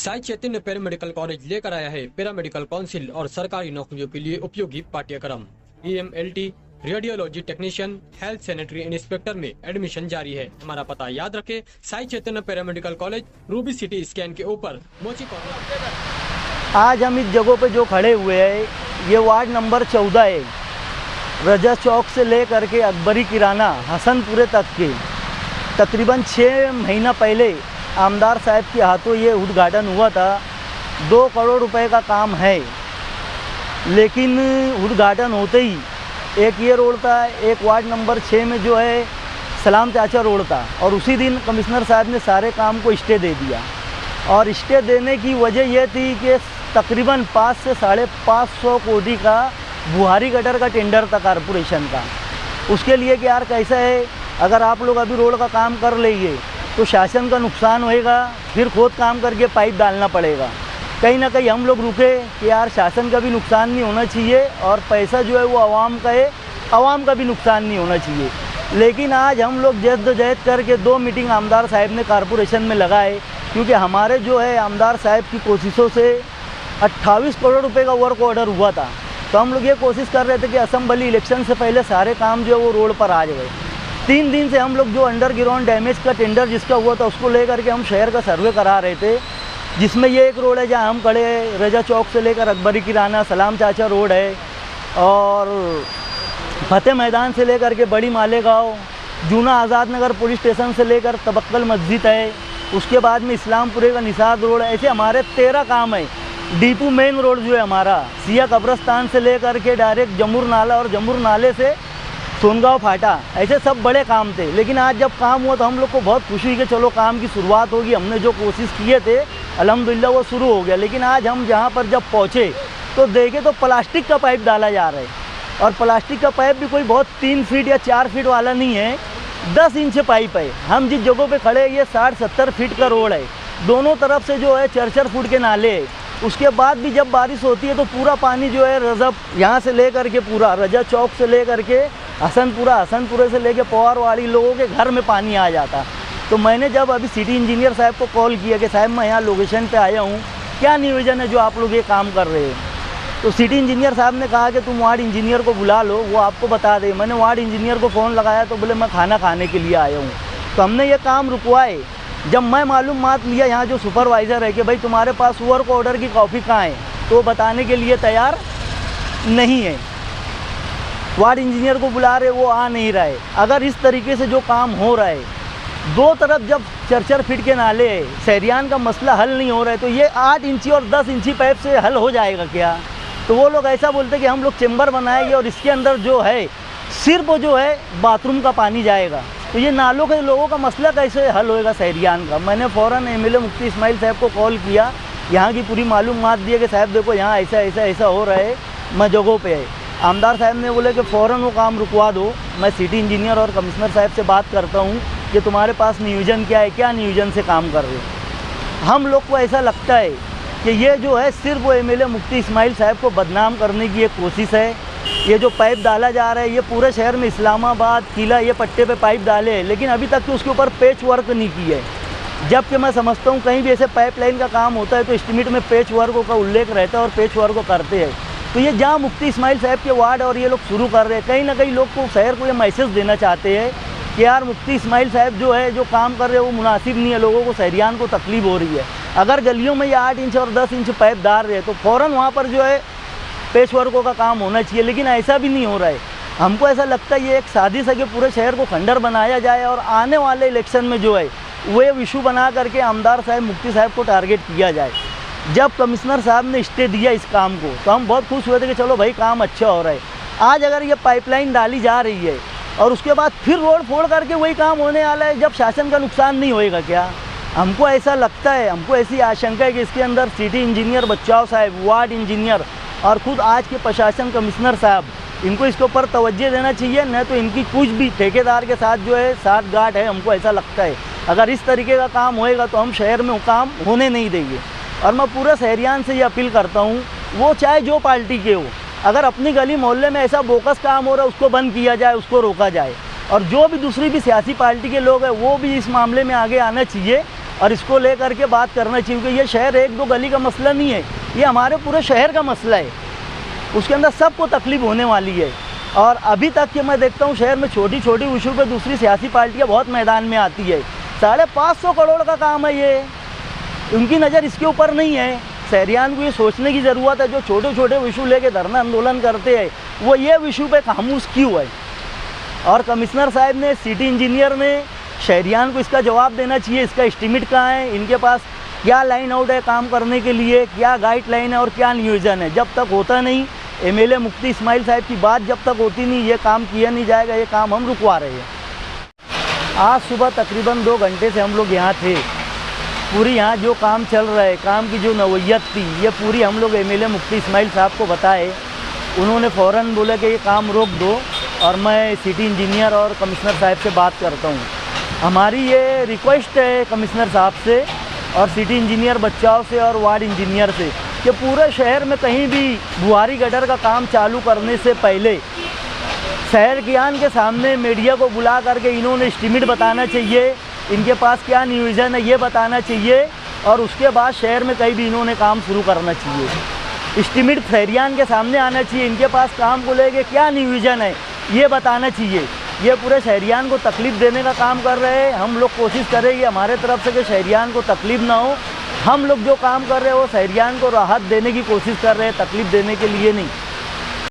Sai Chaitanya paramedical college लेकर आया है पैरामेडिकल काउंसिल और सरकारी नौकरियों के लिए उपयोगी पाठ्यक्रम। EMLT, radiology technician, health sanitary inspector में एडमिशन जारी है। हमारा पता याद रखें, Sai Chaitanya paramedical college, Ruby CT scan के ऊपर, मोची कॉर्नर। आज हम इस जगह पे जो खड़े हुए हैं, ये वार्ड नंबर 14 है। रजा चौक से लेकर के अकबरी किराना हसनपुरे तक के तकरीबन 6 महीना पहले आमदार साहब के हाथों ये उद्घाटन हुआ था। 2 करोड़ रुपए का काम है, लेकिन उद्घाटन होते ही एक ये रोड था, एक वार्ड नंबर 6 में जो है सलाम चाचा रोड था, और उसी दिन कमिश्नर साहब ने सारे काम को स्टे दे दिया। और स्टे देने की वजह यह थी कि तकरीबन 5 से 550 कोटी का बुहारी गटर का टेंडर था कारपोरेशन का। उसके लिए कि यार कैसा है, अगर आप लोग अभी रोड का काम कर लेंगे तो शासन का नुकसान होएगा, फिर खुद काम करके पाइप डालना पड़ेगा। कहीं ना कहीं हम लोग रुके कि यार शासन का भी नुकसान नहीं होना चाहिए और पैसा जो है वो आवाम का है, आवाम का भी नुकसान नहीं होना चाहिए। लेकिन आज हम लोग जद्दोजहद करके 2 मीटिंग आमदार साहब ने कारपोरेशन में लगाए, क्योंकि हमारे जो है आमदार साहब की कोशिशों से 28 करोड़ रुपए का वर्क ऑर्डर हुआ था। तो हम लोग ये कोशिश कर रहे थे कि असेंबली इलेक्शन से पहले सारे काम जो है वो रोड पर आ जाए। 3 दिन से हम लोग जो अंडरग्राउंड डैमेज का टेंडर जिसका हुआ था उसको लेकर के हम शहर का सर्वे करा रहे थे, जिसमें ये एक रोड है जहाँ हम खड़े हैं, रजा चौक से लेकर अकबरी किराना सलाम चाचा रोड है, और फतेह मैदान से लेकर के बड़ी मालेगांव, जूना आज़ाद नगर पुलिस स्टेशन से लेकर तबक्कल मस्जिद है, उसके बाद में इस्लामपुरे का निसाद रोड है। ऐसे हमारे 13 काम है। डीपू मेन रोड जो है हमारा सिया कब्रस्तान से लेकर के डायरेक्ट जमुर नाला और जमुर नाले से सोनगांव फाटा, ऐसे सब बड़े काम थे। लेकिन आज जब काम हुआ तो हम लोग को बहुत खुशी हुई कि चलो काम की शुरुआत होगी। हमने जो कोशिश किए थे अल्हम्दुलिल्लाह वो शुरू हो गया। लेकिन आज हम जहाँ पर जब पहुँचे तो देखे तो प्लास्टिक का पाइप डाला जा रहा है, और प्लास्टिक का पाइप भी कोई बहुत 3 फीट या 4 फीट वाला नहीं है, 10 इंच पाइप है। हम जिस जगह पे खड़े हैं ये 60-70 फीट का रोड है, दोनों तरफ से जो है 4-4 फुट के नाले है। उसके बाद भी जब बारिश होती है तो पूरा पानी जो है रजब यहाँ से लेकर के पूरा रजा चौक से लेकर के हसनपुरे से लेकर पवारवाड़ी लोगों के घर में पानी आ जाता। तो मैंने जब अभी सिटी इंजीनियर साहब को कॉल किया कि साहब मैं यहाँ लोकेशन पे आया हूँ, क्या नियोजन है जो आप लोग ये काम कर रहे हैं, तो सिटी इंजीनियर साहब ने कहा कि तुम वार्ड इंजीनियर को बुला लो, वो आपको बता दे। मैंने वार्ड इंजीनियर को फ़ोन लगाया तो बोले मैं खाना खाने के लिए आया हूँ। तो हमने ये काम रुकवाए। जब मैं मालूमात लिया यहाँ जो सुपरवाइज़र है कि भाई तुम्हारे पास वर्क ऑर्डर की कॉपी कहाँ है, तो वो बताने के लिए तैयार नहीं है। वार्ड इंजीनियर को बुला रहे, वो आ नहीं रहा है। अगर इस तरीके से जो काम हो रहा है, 2 तरफ जब 4-4 फीट के नाले है, शहरियान का मसला हल नहीं हो रहा है, तो ये 8 इंची और 10 इंची पाइप से हल हो जाएगा क्या? तो वो लोग ऐसा बोलते कि हम लोग चेंबर बनाएंगे और इसके अंदर जो है सिर्फ जो है बाथरूम का पानी जाएगा। तो ये नालों के लोगों का मसला कैसे हल होएगा शहरियान का? मैंने फ़ौरन MLA मुफ्ती इस्माइल साहब को कॉल किया, यहाँ की पूरी मालूमात दिए कि साहब देखो यहाँ ऐसा हो रहा है, मैं जगहों पे है। आमदार साहब ने बोले कि फ़ौरन वो काम रुकवा दो, मैं सिटी इंजीनियर और कमिश्नर साहब से बात करता हूँ कि तुम्हारे पास नियोजन क्या है, क्या नियोजन से काम कर रहे हो। हम लोग को ऐसा लगता है कि ये जो है सिर्फ वो MLA मुफ्ती इस्माइल साहब को बदनाम करने की एक कोशिश है। ये जो पाइप डाला जा रहा है, ये पूरे शहर में इस्लामाबाद, किला, ये पट्टे पे पाइप डाले हैं, लेकिन अभी तक तो उसके ऊपर पैच वर्क नहीं किया है। जबकि मैं समझता हूँ कहीं भी ऐसे पाइपलाइन का काम होता है तो एस्टीमेट में पैच वर्क का उल्लेख रहता है और पैच वर्क को करते हैं। तो ये जहाँ मुफ्ती इस्माइल साहब के वार्ड और ये लोग शुरू कर रहे हैं, कहीं ना कहीं लोग को शहर को ये मैसेज देना चाहते हैं कि यार मुफ्ती इस्माइल साहब जो है जो काम कर रहे हैं वो मुनासिब नहीं है, लोगों को शहरियान को तकलीफ हो रही है। अगर गलियों में ये 8 इंच और 10 इंच पाइप डाल रहे हैं तो फ़ौरन वहाँ पर जो है पेश वर्कों का काम होना चाहिए, लेकिन ऐसा भी नहीं हो रहा है। हमको ऐसा लगता है ये एक साजिश है कि पूरे शहर को खंडर बनाया जाए और आने वाले इलेक्शन में जो है वो इशू बना करके आमदार साहब मुफ्ती साहब को टारगेट किया जाए। जब कमिश्नर साहब ने स्टे दिया इस काम को तो हम बहुत खुश हुए थे कि चलो भाई काम अच्छा हो रहा है। आज अगर ये पाइपलाइन डाली जा रही है और उसके बाद फिर रोड फोड़ करके वही काम होने वाला है, जब शासन का नुकसान नहीं होएगा क्या? हमको ऐसा लगता है, हमको ऐसी आशंका है कि इसके अंदर सिटी इंजीनियर बच्चाओ साहब, वार्ड इंजीनियर और ख़ुद आज के प्रशासन कमिश्नर साहब, इनको इसके ऊपर तवज्जो देना चाहिए, न तो इनकी कुछ भी ठेकेदार के साथ जो है साथ गांठ है। हमको ऐसा लगता है अगर इस तरीके का काम होएगा तो हम शहर में वो काम होने नहीं देंगे। और मैं पूरा शहरियान से ये अपील करता हूँ, वो चाहे जो पार्टी के हो, अगर अपनी गली मोहल्ले में ऐसा बोकस काम हो रहा है उसको बंद किया जाए, उसको रोका जाए। और जो भी दूसरी भी सियासी पार्टी के लोग हैं वो भी इस मामले में आगे आना चाहिए और इसको लेकर के बात करना चाहिए, क्योंकि ये शहर एक दो गली का मसला नहीं है, ये हमारे पूरे शहर का मसला है। उसके अंदर सबको तकलीफ होने वाली है। और अभी तक कि मैं देखता हूँ शहर में छोटी छोटी इशू पे दूसरी सियासी पार्टियाँ बहुत मैदान में आती है। 550 करोड़ का काम है ये, उनकी नज़र इसके ऊपर नहीं है। शहरियान को ये सोचने की ज़रूरत है, जो छोटे छोटे इशू लेके धरना आंदोलन करते हैं वो ये इशू पे खामोश क्यों है। और कमिश्नर साहब ने, सिटी इंजीनियर ने शहरियान को इसका जवाब देना चाहिए। इसका एस्टीमेट कहाँ है, इनके पास क्या लाइन आउट है काम करने के लिए, क्या गाइडलाइन है और क्या नियोजन है। जब तक होता नहीं, एमएलए मुफ्ती इस्माइल साहब की बात जब तक होती नहीं, ये काम किया नहीं जाएगा। ये काम हम रुकवा रहे हैं। आज सुबह तकरीबन 2 घंटे से हम लोग यहाँ थे। पूरी यहाँ जो काम चल रहा है, काम की जो नवैयत थी, ये पूरी हम लोग एमएलए मुफ्ती इस्माइल साहब को बताए। उन्होंने फ़ौरन बोला कि ये काम रोक दो और मैं सिटी इंजीनियर और कमिश्नर साहब से बात करता हूँ। हमारी ये रिक्वेस्ट है कमिश्नर साहब से और सिटी इंजीनियर बच्चाओं से और वार्ड इंजीनियर से कि पूरे शहर में कहीं भी बुआरी गटर का काम चालू करने से पहले शहर ज्ञान के सामने मीडिया को बुला करके इन्होंने एस्टीमेट बताना चाहिए, इनके पास क्या नियोजन है ये बताना चाहिए, और उसके बाद शहर में कहीं भी इन्होंने काम शुरू करना चाहिए। एस्टीमेट शहरियान के सामने आना चाहिए, इनके पास काम को लेके क्या नियोजन है ये बताना चाहिए। ये पूरे शहरियान को तकलीफ़ देने का काम कर रहे हैं। हम लोग कोशिश करेंगे हमारे तरफ से कि शहरियान को तकलीफ़ ना हो। हम लोग जो काम कर रहे हैं वो शहरियान को राहत देने की कोशिश कर रहे हैं, तकलीफ़ देने के लिए नहीं।